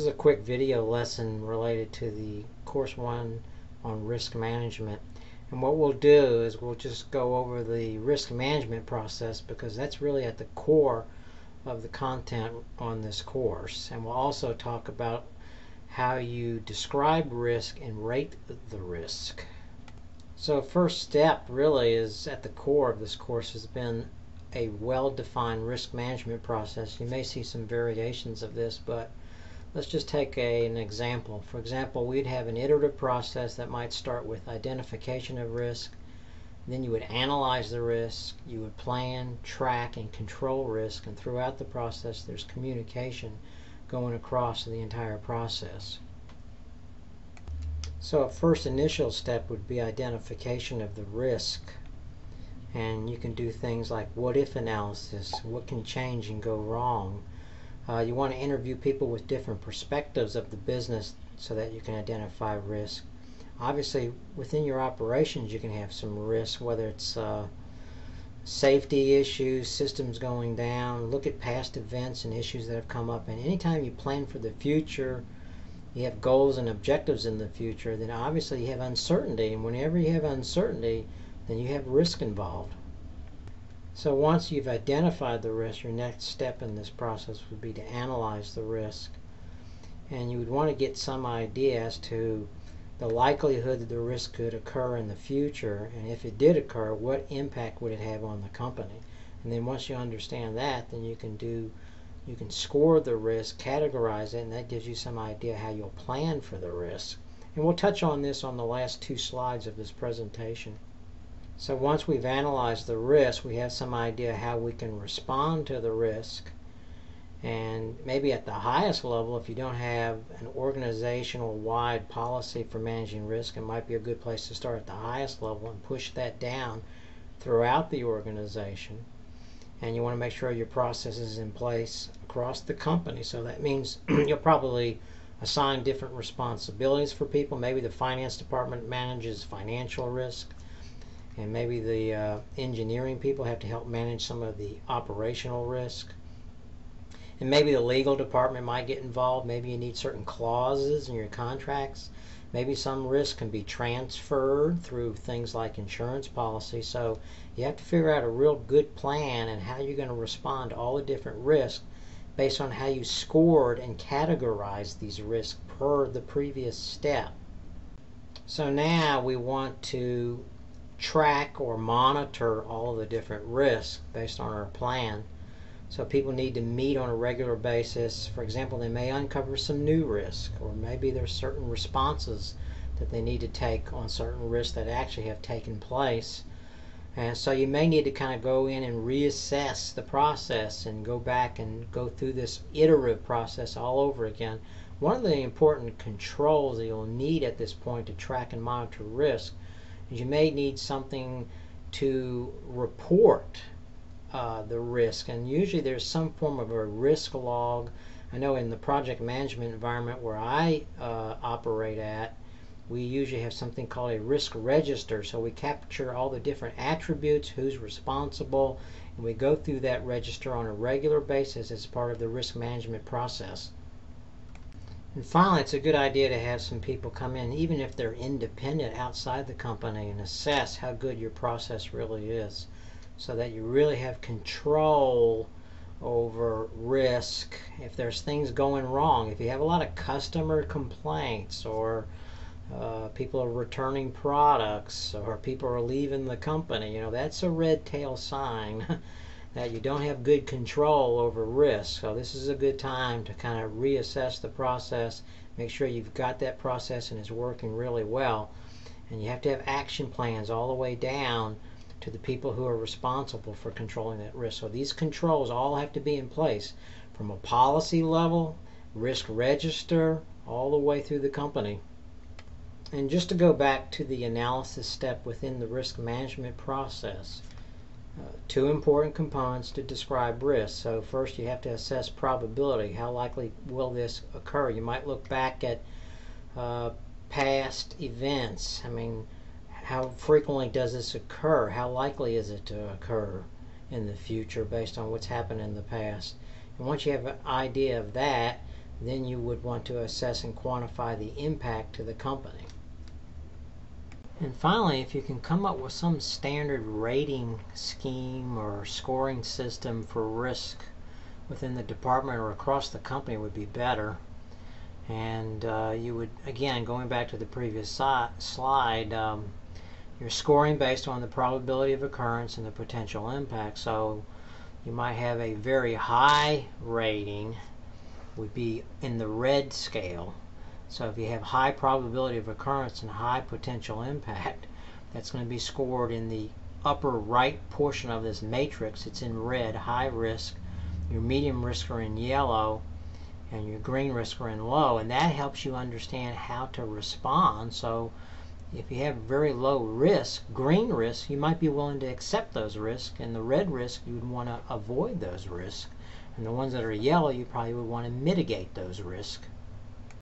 is a quick video lesson related to the Course 1 on risk management. And what we'll do is we'll just go over the risk management process because that's really at the core of the content on this course. And we'll also talk about how you describe risk and rate the risk. So first step really is at the core of this course has been a well-defined risk management process. You may see some variations of this, but let's just take an example. For example, we'd have an iterative process that might start with identification of risk. Then you would analyze the risk, you would plan, track, and control risk, and throughout the process there's communication going across the entire process. So a first initial step would be identification of the risk. And you can do things like what-if analysis, what can change and go wrong. You want to interview people with different perspectives of the business so that you can identify risk. Obviously, within your operations you can have some risk, whether it's safety issues, systems going down. Look at past events and issues that have come up. And anytime you plan for the future, you have goals and objectives in the future, then obviously you have uncertainty. And whenever you have uncertainty, then you have risk involved. So once you've identified the risk, your next step in this process would be to analyze the risk. And you would want to get some idea as to the likelihood that the risk could occur in the future, and if it did occur, what impact would it have on the company. And then once you understand that, then you can score the risk, categorize it, and that gives you some idea how you'll plan for the risk. And we'll touch on this on the last two slides of this presentation. So once we've analyzed the risk, we have some idea how we can respond to the risk. And maybe at the highest level, if you don't have an organizational wide policy for managing risk, it might be a good place to start at the highest level and push that down throughout the organization. And you want to make sure your process is in place across the company. So that means you'll probably assign different responsibilities for people. Maybe the finance department manages financial risk, and maybe the engineering people have to help manage some of the operational risk. And maybe the legal department might get involved. Maybe you need certain clauses in your contracts. Maybe some risk can be transferred through things like insurance policy. So you have to figure out a real good plan and how you're going to respond to all the different risks based on how you scored and categorized these risks per the previous step. So now we want to track or monitor all of the different risks based on our plan. So people need to meet on a regular basis. For example, they may uncover some new risk, or maybe there's certain responses that they need to take on certain risks that actually have taken place. And so you may need to kind of go in and reassess the process and go back and go through this iterative process all over again. One of the important controls that you'll need at this point to track and monitor risk is you may need something to report the risk, and usually there's some form of a risk log. I know in the project management environment where I operate at, we usually have something called a risk register. So we capture all the different attributes, who's responsible, and we go through that register on a regular basis as part of the risk management process. And finally, it's a good idea to have some people come in, even if they're independent outside the company, and assess how good your process really is, so that you really have control over risk. If there's things going wrong, if you have a lot of customer complaints, or people are returning products, or people are leaving the company, that's a red tail sign that you don't have good control over risk. So this is a good time to kind of reassess the process, make sure you've got that process and it's working really well. And you have to have action plans all the way down to the people who are responsible for controlling that risk. So these controls all have to be in place from a policy level, risk register, all the way through the company. And just to go back to the analysis step within the risk management process, two important components to describe risk. So first you have to assess probability. How likely will this occur? You might look back at past events. How frequently does this occur? How likely is it to occur in the future based on what's happened in the past? And once you have an idea of that, then you would want to assess and quantify the impact to the company. And finally, if you can come up with some standard rating scheme or scoring system for risk within the department or across the company, would be better. And you would, again, going back to the previous slide, you're scoring based on the probability of occurrence and the potential impact. So you might have a very high rating, would be in the red scale. So if you have high probability of occurrence and high potential impact, that's going to be scored in the upper right portion of this matrix. It's in red, high risk. Your medium risk are in yellow, and your green risk are in low, and that helps you understand how to respond. So if you have very low risk, green risk, you might be willing to accept those risks, and the red risk, you would want to avoid those risks. And the ones that are yellow, you probably would want to mitigate those risks.